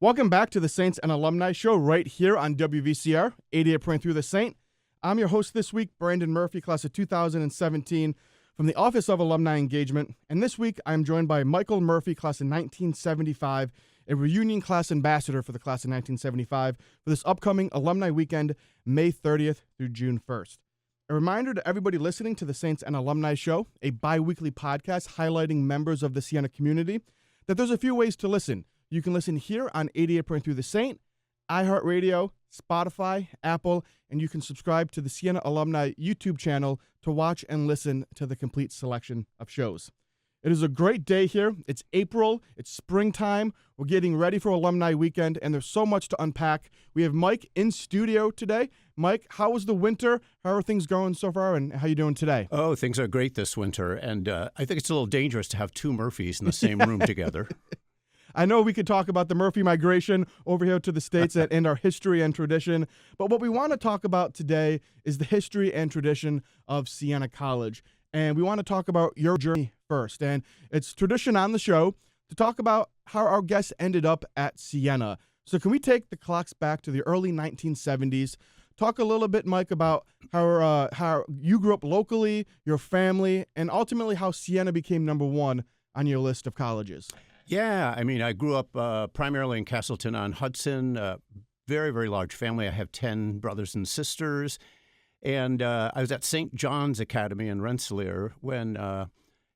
Welcome back to the Saints and Alumni Show right here on WVCR 88.3 The Saint. I'm your host this week, Brandon Murphy, class of 2017 from the Office of Alumni Engagement. And this week, I'm joined by Michael Murphy, class of 1975, a reunion class ambassador for the class of 1975 for this upcoming Alumni Weekend, May 30th through June 1st. A reminder to everybody listening to the Saints and Alumni Show, a bi-weekly podcast highlighting members of the Siena community, that there's a few ways to listen. You can listen here on 88.3 The Saint, iHeartRadio, Spotify, Apple, and you can subscribe to the Siena Alumni YouTube channel to watch and listen to the complete selection of shows. It is a great day here. It's April. It's springtime. We're getting ready for Alumni Weekend, and there's so much to unpack. We have Mike in studio today. Mike, how was the winter? How are things going so far, and how are you doing today? Oh, things are great this winter, and I think it's a little dangerous to have two Murphys in the same room together. I know we could talk about the Murphy migration over here to the States and our history and tradition, but what we want to talk about today is the history and tradition of Siena College. And we want to talk about your journey first. And it's tradition on the show to talk about how our guests ended up at Siena. So can we take the clocks back to the early 1970s? Talk a little bit, Mike, about how you grew up locally, your family, and ultimately how Siena became number one on your list of colleges. Yeah, I mean, I grew up primarily in Castleton-on-Hudson, very, very large family. I have 10 brothers and sisters, and I was at St. John's Academy in Rensselaer when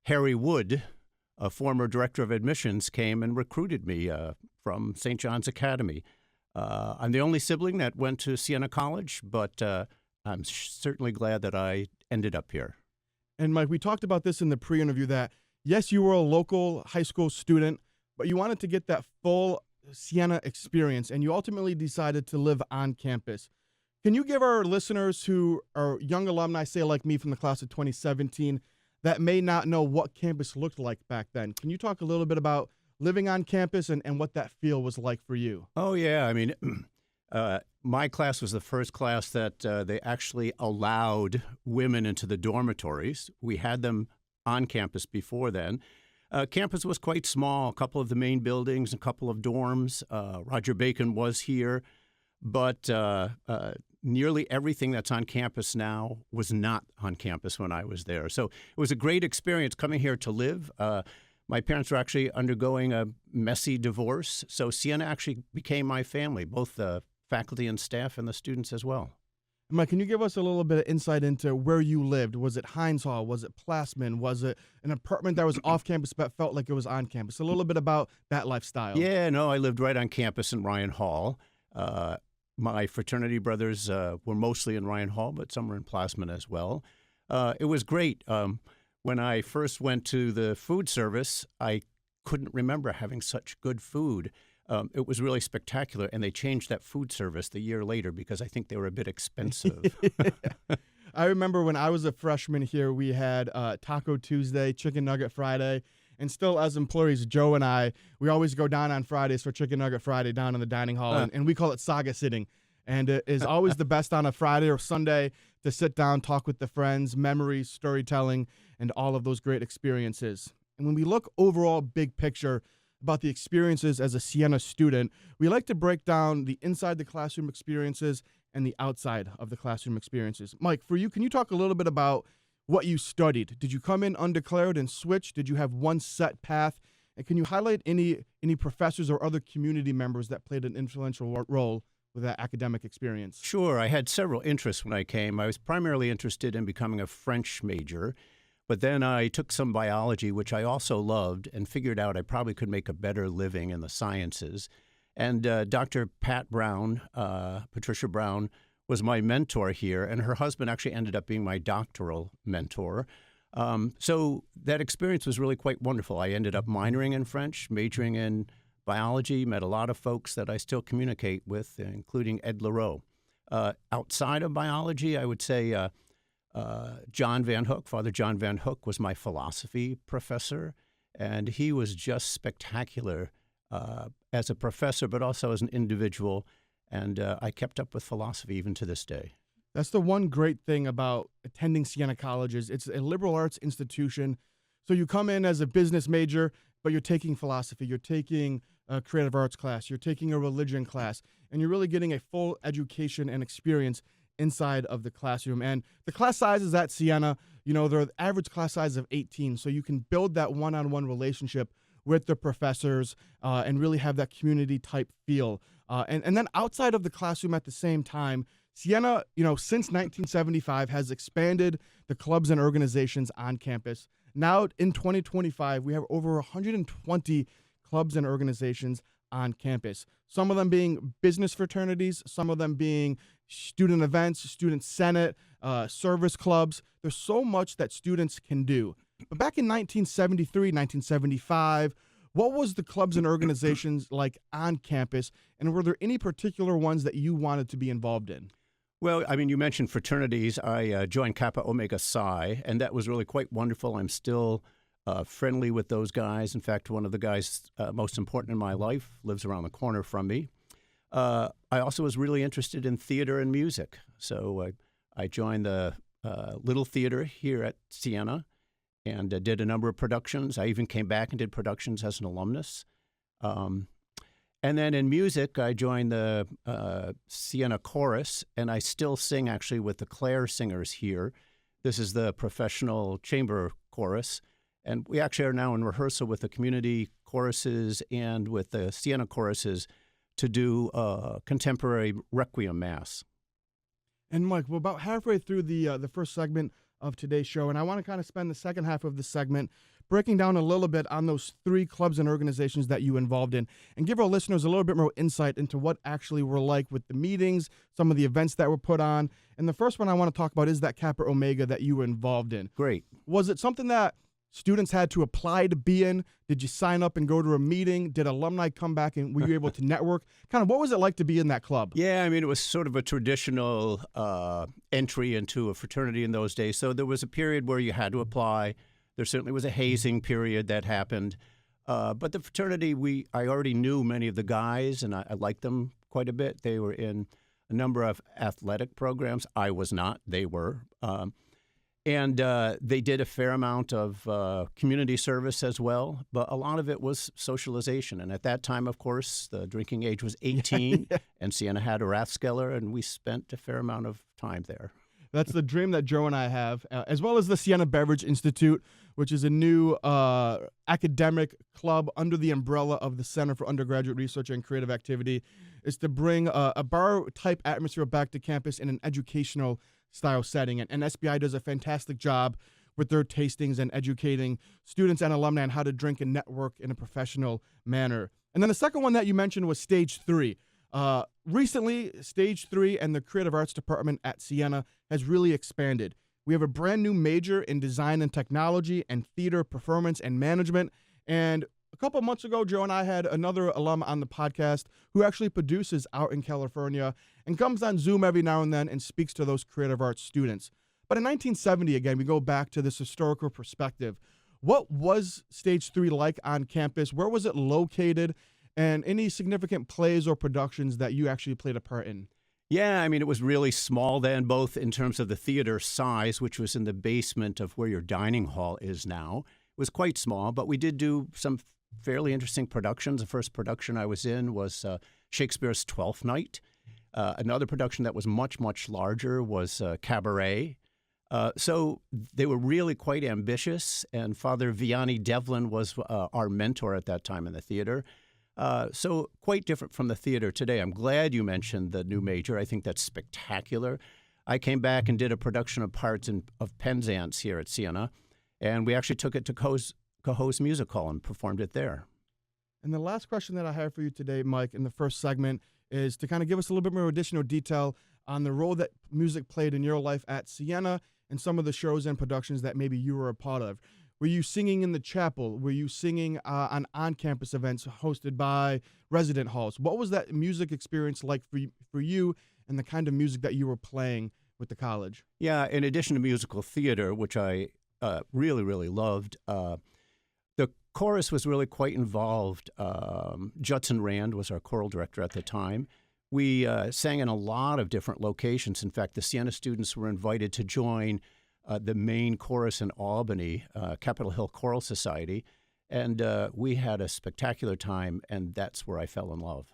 Harry Wood, a former director of admissions, came and recruited me from St. John's Academy. I'm the only sibling that went to Siena College, but I'm certainly glad that I ended up here. And Mike, we talked about this in the pre-interview that yes, you were a local high school student, but you wanted to get that full Siena experience, and you ultimately decided to live on campus. Can you give our listeners who are young alumni, say like me from the class of 2017, that may not know what campus looked like back then? Can you talk a little bit about living on campus and what that feel was like for you? Oh, yeah. I mean, my class was the first class that they actually allowed women into the dormitories. We had them on campus before then. Campus was quite small, a couple of the main buildings, a couple of dorms. Roger Bacon was here, but nearly everything that's on campus now was not on campus when I was there. So it was a great experience coming here to live. My parents were actually undergoing a messy divorce, so Siena actually became my family, both the faculty and staff and the students as well. Mike, can you give us a little bit of insight into where you lived? Was it Hines Hall? Was it Plassman? Was it an apartment that was off campus but felt like it was on campus? A little bit about that lifestyle. Yeah, no, I lived right on campus in Ryan Hall. My fraternity brothers were mostly in Ryan Hall, but some were in Plassman as well. It was great. When I first went to the food service, I couldn't remember having such good food. It was really spectacular, and they changed that food service the year later because I think they were a bit expensive. I remember when I was a freshman here, we had Taco Tuesday, Chicken Nugget Friday, and still as employees, Joe and I, we always go down on Fridays for Chicken Nugget Friday down in the dining hall, and we call it saga sitting. And it is always the best on a Friday or Sunday to sit down, talk with the friends, memories, storytelling, and all of those great experiences. And when we look overall big picture about the experiences as a Siena student, we like to break down the inside the classroom experiences and the outside of the classroom experiences. Mike, for you, can you talk a little bit about what you studied? Did you come in undeclared and switch? Did you have one set path? And can you highlight any professors or other community members that played an influential role with that academic experience? Sure. I had several interests when I came. I was primarily interested in becoming a French major. But then I took some biology, which I also loved, and figured out I probably could make a better living in the sciences. And Dr. Pat Brown, Patricia Brown, was my mentor here, and her husband actually ended up being my doctoral mentor. So that experience was really quite wonderful. I ended up minoring in French, majoring in biology, met a lot of folks that I still communicate with, including Ed Leroux. Outside of biology, I would say John Van Hook, Father John Van Hook, was my philosophy professor, and he was just spectacular as a professor, but also as an individual, and I kept up with philosophy even to this day. That's the one great thing about attending Siena College is it's a liberal arts institution, so you come in as a business major, but you're taking philosophy, you're taking a creative arts class, you're taking a religion class, and you're really getting a full education and experience inside of the classroom. And the class sizes at Siena, they're the average class size of 18, so you can build that one-on-one relationship with the professors and really have that community type feel. And then outside of the classroom at the same time, Siena, since 1975 has expanded the clubs and organizations on campus. Now in 2025, we have over 120 clubs and organizations on campus. Some of them being business fraternities, some of them being student events, student senate, service clubs. There's so much that students can do. But back in 1973, 1975, what was the clubs and organizations like on campus, and were there any particular ones that you wanted to be involved in? Well, I mean, you mentioned fraternities. I joined Kappa Omega Psi, and that was really quite wonderful. I'm still friendly with those guys. In fact, one of the guys most important in my life lives around the corner from me. I also was really interested in theater and music, so I joined the Little Theater here at Siena and did a number of productions. I even came back and did productions as an alumnus. And then in music, I joined the Siena Chorus, and I still sing actually with the Clare Singers here. This is the professional chamber chorus, and we actually are now in rehearsal with the community choruses and with the Siena choruses to do a contemporary requiem mass. And Mike, we're about halfway through the first segment of today's show, and I want to kind of spend the second half of the segment breaking down a little bit on those 3 clubs and organizations that you involved in, and give our listeners a little bit more insight into what actually were like with the meetings, some of the events that were put on. And the first one I want to talk about is that Kappa Omega that you were involved in. Great. Was it something that students had to apply to be in? Did you sign up and go to a meeting? Did alumni come back and were you able to network? Kind of what was it like to be in that club? Yeah, I mean, it was sort of a traditional entry into a fraternity in those days. So there was a period where you had to apply. There certainly was a hazing period that happened. But the fraternity, I already knew many of the guys, and I liked them quite a bit. They were in a number of athletic programs. I was not. They were. And they did a fair amount of community service as well, but a lot of it was socialization. And at that time, of course, the drinking age was 18, and Siena had a Rathskeller, and we spent a fair amount of time there. That's the dream that Joe and I have, as well as the Siena Beverage Institute, which is a new academic club under the umbrella of the Center for Undergraduate Research and Creative Activity, is to bring a bar-type atmosphere back to campus in an educational style setting. And SBI does a fantastic job with their tastings and educating students and alumni on how to drink and network in a professional manner. And then the second one that you mentioned was Stage 3. Recently, Stage 3 and the Creative Arts Department at Siena has really expanded. We have a brand new major in design and technology and theater, performance, and management. And a couple of months ago, Joe and I had another alum on the podcast who actually produces out in California and comes on Zoom every now and then and speaks to those creative arts students. But in 1970, again, we go back to this historical perspective. What was Stage 3 like on campus? Where was it located? And any significant plays or productions that you actually played a part in? Yeah, I mean, it was really small then, both in terms of the theater size, which was in the basement of where your dining hall is now. It was quite small, but we did do some fairly interesting productions. The first production I was in was Shakespeare's Twelfth Night. Another production that was much, much larger was Cabaret. So they were really quite ambitious, and Father Vianney Devlin was our mentor at that time in the theater. So quite different from the theater today. I'm glad you mentioned the new major. I think that's spectacular. I came back and did a production of parts of Penzance here at Siena, and we actually took it to Cohoes Music Hall and performed it there. And the last question that I have for you today, Mike, in the first segment is to kind of give us a little bit more additional detail on the role that music played in your life at Siena and some of the shows and productions that maybe you were a part of. Were you singing in the chapel? Were you singing on-campus events hosted by resident halls? What was that music experience like for you and the kind of music that you were playing with the college? Yeah, in addition to musical theater, which I really, really loved, the chorus was really quite involved. Judson Rand was our choral director at the time. We sang in a lot of different locations. In fact, the Siena students were invited to join the main chorus in Albany, Capitol Hill Choral Society. And we had a spectacular time, and that's where I fell in love.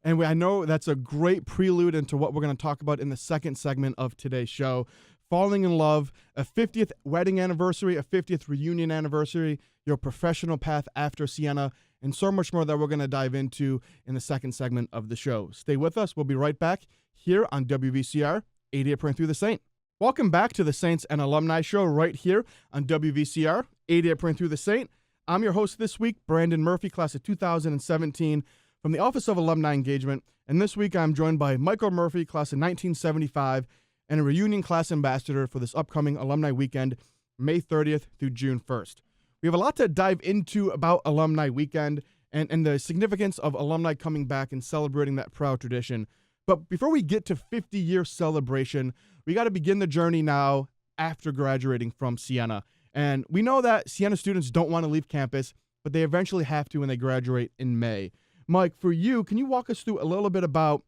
And I know that's a great prelude into what we're going to talk about in the second segment of today's show. Falling in love, a 50th wedding anniversary, a 50th reunion anniversary, your professional path after Siena, and so much more that we're going to dive into in the second segment of the show. Stay with us. We'll be right back here on WVCR 88.3 The Saint. Welcome back to the Saints and Alumni Show right here on WVCR 88.3 The Saint. I'm your host this week, Brandon Murphy, class of 2017 from the Office of Alumni Engagement. And this week I'm joined by Michael Murphy, class of 1975, and a reunion class ambassador for this upcoming alumni weekend, May 30th through June 1st. We have a lot to dive into about Alumni Weekend and the significance of alumni coming back and celebrating that proud tradition. But before we get to 50-year celebration, we got to begin the journey now after graduating from Siena. And we know that Siena students don't want to leave campus, but they eventually have to when they graduate in May. Mike, for you, can you walk us through a little bit about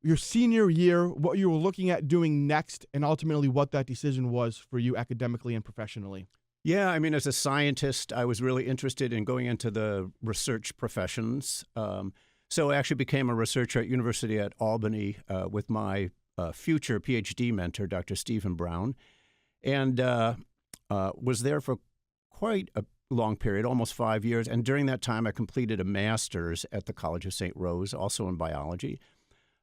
your senior year, what you were looking at doing next, and ultimately what that decision was for you academically and professionally? Yeah, I mean, as a scientist, I was really interested in going into the research professions. So I actually became a researcher at University at Albany with my future PhD mentor, Dr. Stephen Brown, and was there for quite a long period, almost 5 years. And during that time, I completed a master's at the College of St. Rose, also in biology.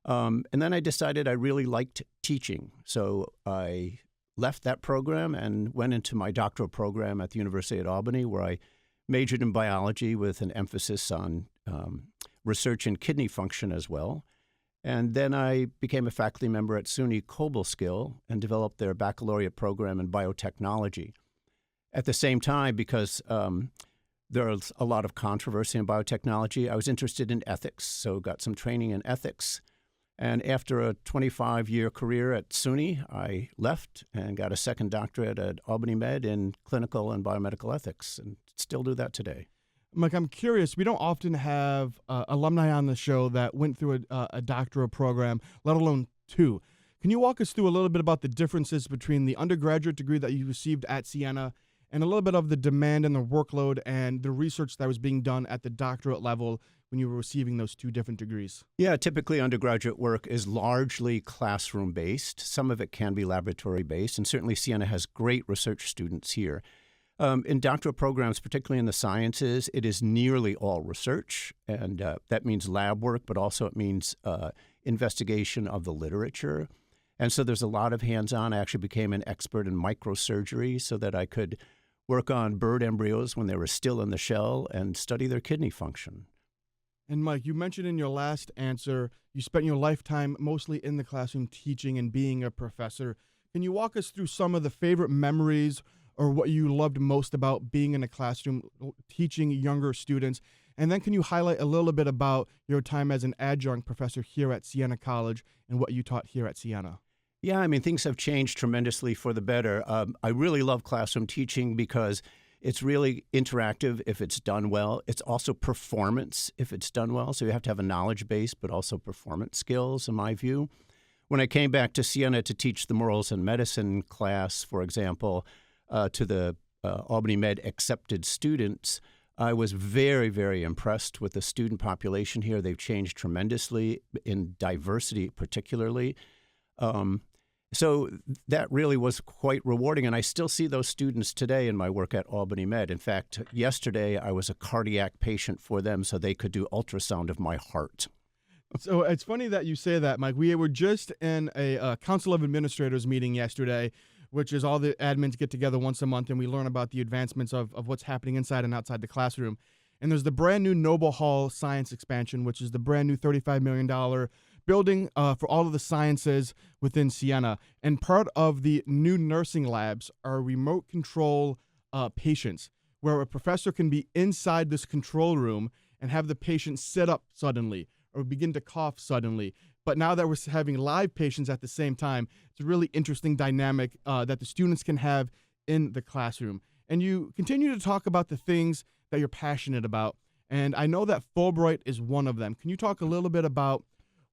And then I decided I really liked teaching. So I left that program and went into my doctoral program at the University at Albany, where I majored in biology with an emphasis on research in kidney function as well. And then I became a faculty member at SUNY Cobleskill and developed their baccalaureate program in biotechnology. At the same time, because there's a lot of controversy in biotechnology, I was interested in ethics, so got some training in ethics. And after a 25-year career at SUNY, I left and got a second doctorate at Albany Med in clinical and biomedical ethics, and still do that today. Mike, I'm curious. We don't often have alumni on the show that went through a doctoral program, let alone two. Can you walk us through a little bit about the differences between the undergraduate degree that you received at Siena and a little bit of the demand and the workload and the research that was being done at the doctorate level when you were receiving those two different degrees? Yeah, typically undergraduate work is largely classroom-based. Some of it can be laboratory-based, and certainly Siena has great research students here. In doctoral programs, particularly in the sciences, it is nearly all research, and that means lab work, but also it means investigation of the literature. And so there's a lot of hands-on. I actually became an expert in microsurgery so that I could work on bird embryos when they were still in the shell and study their kidney function. And Mike, you mentioned in your last answer, you spent your lifetime mostly in the classroom teaching and being a professor. Can you walk us through some of the favorite memories or what you loved most about being in a classroom teaching younger students? And then can you highlight a little bit about your time as an adjunct professor here at Siena College and what you taught here at Siena? Yeah, I mean, things have changed tremendously for the better. I really love classroom teaching because it's really interactive if it's done well. It's also performance if it's done well. So you have to have a knowledge base, but also performance skills, in my view. When I came back to Siena to teach the morals and medicine class, for example, to the Albany Med accepted students, I was very, very impressed with the student population here. They've changed tremendously in diversity particularly. So that really was quite rewarding, and I still see those students today in my work at Albany Med. In fact, yesterday I was a cardiac patient for them so they could do ultrasound of my heart. So it's funny that you say that, Mike. We were just in a Council of Administrators meeting yesterday, which is all the admins get together once a month and we learn about the advancements of what's happening inside and outside the classroom. And there's the brand new Noble Hall Science expansion, which is the brand new $35 million building for all of the sciences within Siena. And part of the new nursing labs are remote control patients, where a professor can be inside this control room and have the patient sit up suddenly or begin to cough suddenly. But now that we're having live patients at the same time, it's a really interesting dynamic that the students can have in the classroom. And you continue to talk about the things that you're passionate about. And I know that Fulbright is one of them. Can you talk a little bit about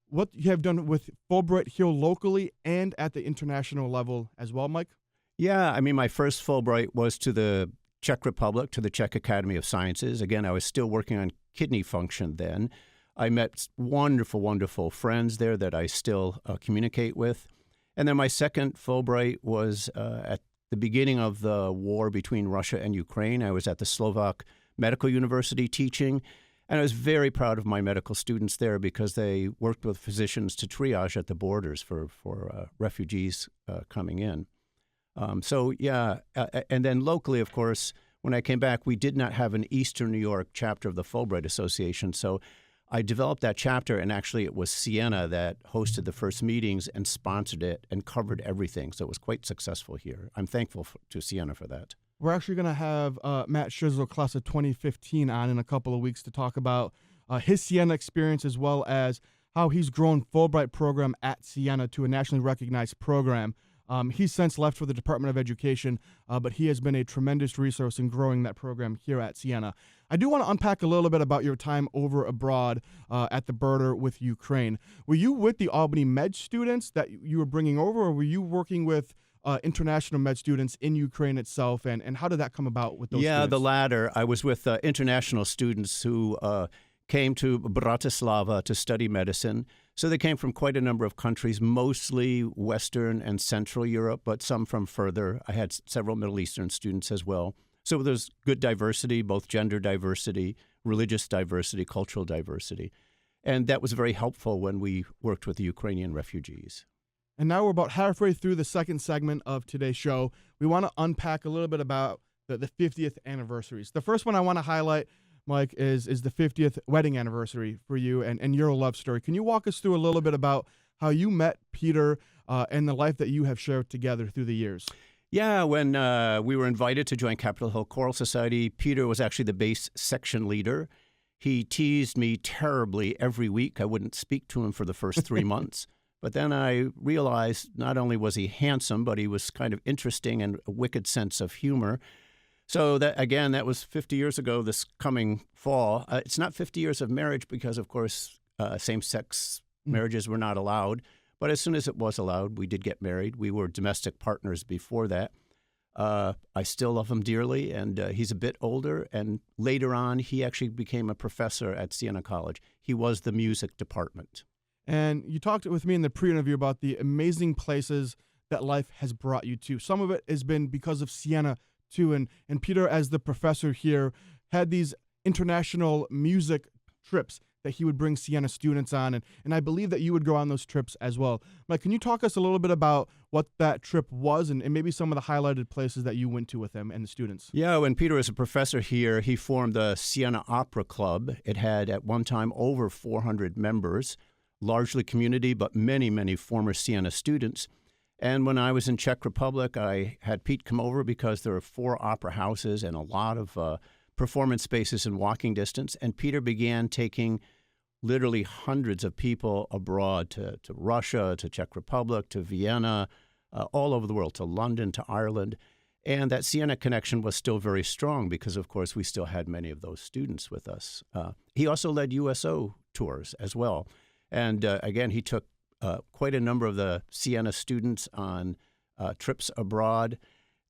what you have done with Fulbright here locally and at the international level as well, Mike? Yeah, I mean, my first Fulbright was to the Czech Republic to the Czech Academy of Sciences. Again, I was still working on kidney function then. I met wonderful, wonderful friends there that I still communicate with. And then my second Fulbright was at the beginning of the war between Russia and Ukraine. I was at the Slovak Medical University teaching, and I was very proud of my medical students there because they worked with physicians to triage at the borders for refugees coming in. And then locally, of course, when I came back, we did not have an Eastern New York chapter of the Fulbright Association, so I developed that chapter, and actually it was Siena that hosted the first meetings and sponsored it and covered everything. So it was quite successful here. I'm thankful to Siena for that. We're actually going to have Matt Schizzle, class of 2015, on in a couple of weeks to talk about his Siena experience as well as how he's grown Fulbright program at Siena to a nationally recognized program. He's since left for the Department of Education, but he has been a tremendous resource in growing that program here at Siena. I do want to unpack a little bit about your time over abroad at the border with Ukraine. Were you with the Albany med students that you were bringing over, or were you working with international med students in Ukraine itself, and how did that come about with those students? Yeah, the latter. I was with international students who came to Bratislava to study medicine. So they came from quite a number of countries, mostly Western and Central Europe, but some from further. I had several Middle Eastern students as well. So there's good diversity, both gender diversity, religious diversity, cultural diversity. And that was very helpful when we worked with the Ukrainian refugees. And now we're about halfway through the second segment of today's show. We want to unpack a little bit about the 50th anniversaries. The first one I want to highlight, Mike, is the 50th wedding anniversary for you and your love story. Can you walk us through a little bit about how you met Peter and the life that you have shared together through the years? Yeah, when we were invited to join Capitol Hill Choral Society, Peter was actually the bass section leader. He teased me terribly every week. I wouldn't speak to him for the first 3 months. But then I realized not only was he handsome, but he was kind of interesting and a wicked sense of humor. So that was 50 years ago this coming fall. It's not 50 years of marriage because, of course, same-sex marriages were not allowed. But as soon as it was allowed, we did get married. We were domestic partners before that. I still love him dearly, and he's a bit older. And later on, he actually became a professor at Siena College. He was the music department. And you talked with me in the pre-interview about the amazing places that life has brought you to. Some of it has been because of Siena, too. And Peter, as the professor here, had these international music trips that he would bring Siena students on. And I believe that you would go on those trips as well. Mike, can you talk us a little bit about what that trip was and maybe some of the highlighted places that you went to with him and the students? Yeah, when Peter was a professor here, he formed the Siena Opera Club. It had at one time over 400 members, largely community, but many, many former Siena students. And when I was in Czech Republic, I had Pete come over because there are 4 opera houses and a lot of performance spaces in walking distance. And Peter began taking literally hundreds of people abroad to Russia, to Czech Republic, to Vienna, all over the world, to London, to Ireland. And that Siena connection was still very strong because, of course, we still had many of those students with us. He also led USO tours as well. And again, he took quite a number of the Siena students on trips abroad.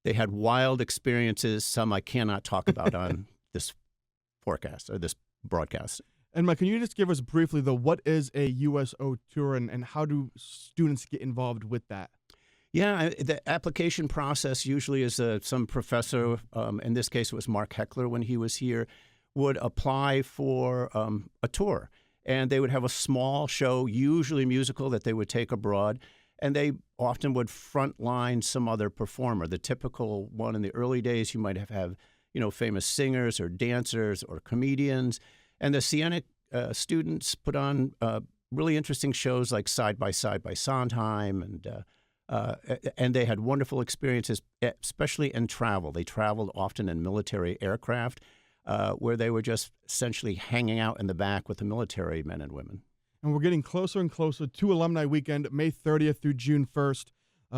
They had wild experiences, some I cannot talk about on this forecast or this broadcast. And Mike, can you just give us briefly, though, what is a USO tour and how do students get involved with that? Yeah, the application process usually is some professor, in this case it was Mark Heckler when he was here, would apply for a tour. And they would have a small show, usually musical, that they would take abroad. And they often would frontline some other performer. The typical one in the early days, you might have famous singers or dancers or comedians. And the Siena students put on really interesting shows like Side by Side by Sondheim. And they had wonderful experiences, especially in travel. They traveled often in military aircraft. Where they were just essentially hanging out in the back with the military men and women. And we're getting closer and closer to Alumni Weekend, May 30th through June 1st.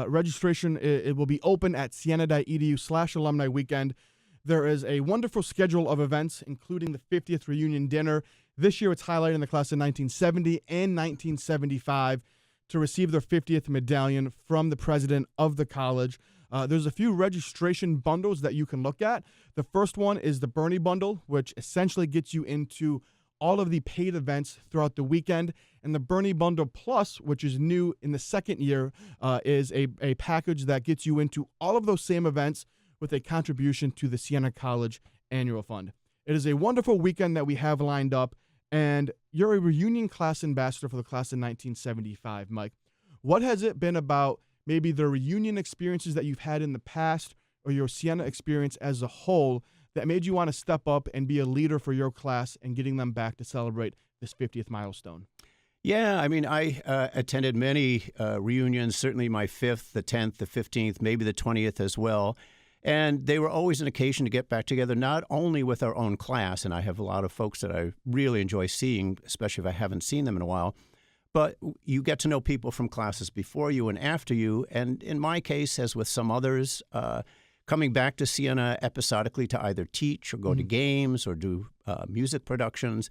Registration it will be open at siena.edu/Alumni Weekend. There is a wonderful schedule of events, including the 50th reunion dinner. This year it's highlighting the class of 1970 and 1975 to receive their 50th medallion from the president of the college. There's a few registration bundles that you can look at. The first one is the Bernie bundle, which essentially gets you into all of the paid events throughout the weekend. And the Bernie Bundle Plus, which is new in the second year, is a package that gets you into all of those same events with a contribution to the Siena College Annual Fund. It is a wonderful weekend that we have lined up, and you're a reunion class ambassador for the class of 1975, Mike. What has it been about maybe the reunion experiences that you've had in the past or your Siena experience as a whole that made you want to step up and be a leader for your class and getting them back to celebrate this 50th milestone? Yeah, I mean, I attended many reunions, certainly my 5th, the 10th, the 15th, maybe the 20th as well. And they were always an occasion to get back together, not only with our own class, and I have a lot of folks that I really enjoy seeing, especially if I haven't seen them in a while, but you get to know people from classes before you and after you. And in my case, as with some others, coming back to Siena episodically to either teach or go to games or do music productions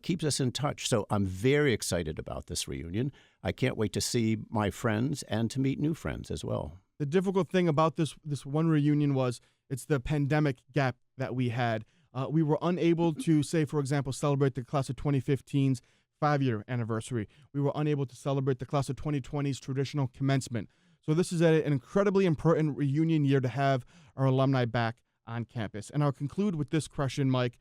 keeps us in touch. So I'm very excited about this reunion. I can't wait to see my friends and to meet new friends as well. The difficult thing about this one reunion was it's the pandemic gap that we had. We were unable to, say, for example, celebrate the class of 2015's 5-year anniversary. We were unable to celebrate the class of 2020's traditional commencement. So this is an incredibly important reunion year to have our alumni back on campus. And I'll conclude with this question, Mike.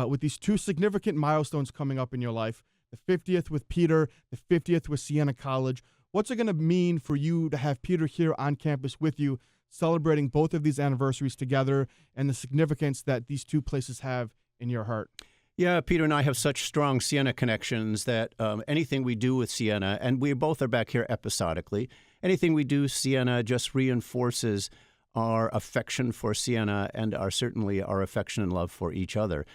With these two significant milestones coming up in your life, the 50th with Peter, the 50th with Siena College, what's it going to mean for you to have Peter here on campus with you, celebrating both of these anniversaries together and the significance that these two places have in your heart? Yeah, Peter and I have such strong Siena connections that anything we do with Siena, and we both are back here episodically, anything we do Siena just reinforces our affection for Siena and certainly our affection and love for each other.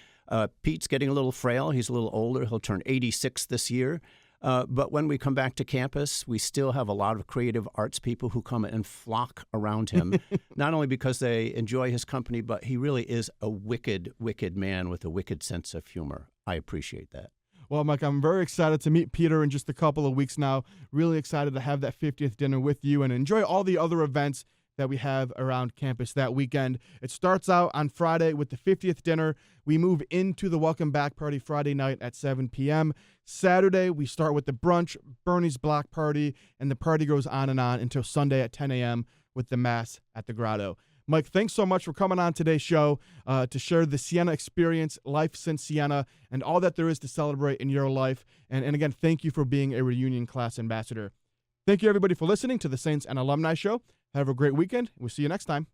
Pete's getting a little frail. He's a little older. He'll turn 86 this year. But when we come back to campus, we still have a lot of creative arts people who come and flock around him, not only because they enjoy his company, but he really is a wicked, wicked man with a wicked sense of humor. I appreciate that. Well, Mike, I'm very excited to meet Peter in just a couple of weeks now. Really excited to have that 50th dinner with you and enjoy all the other events that we have around campus that weekend. It starts out on Friday with the 50th dinner. We move into the welcome back party Friday night at 7 p.m. Saturday, we start with the brunch, Bernie's block party, and the party goes on and on until Sunday at 10 a.m. with the mass at the Grotto. Mike, thanks so much for coming on today's show to share the Siena experience, life since Siena, and all that there is to celebrate in your life. And again, thank you for being a reunion class ambassador. Thank you, everybody, for listening to the Saints and Alumni Show. Have a great weekend. We'll see you next time.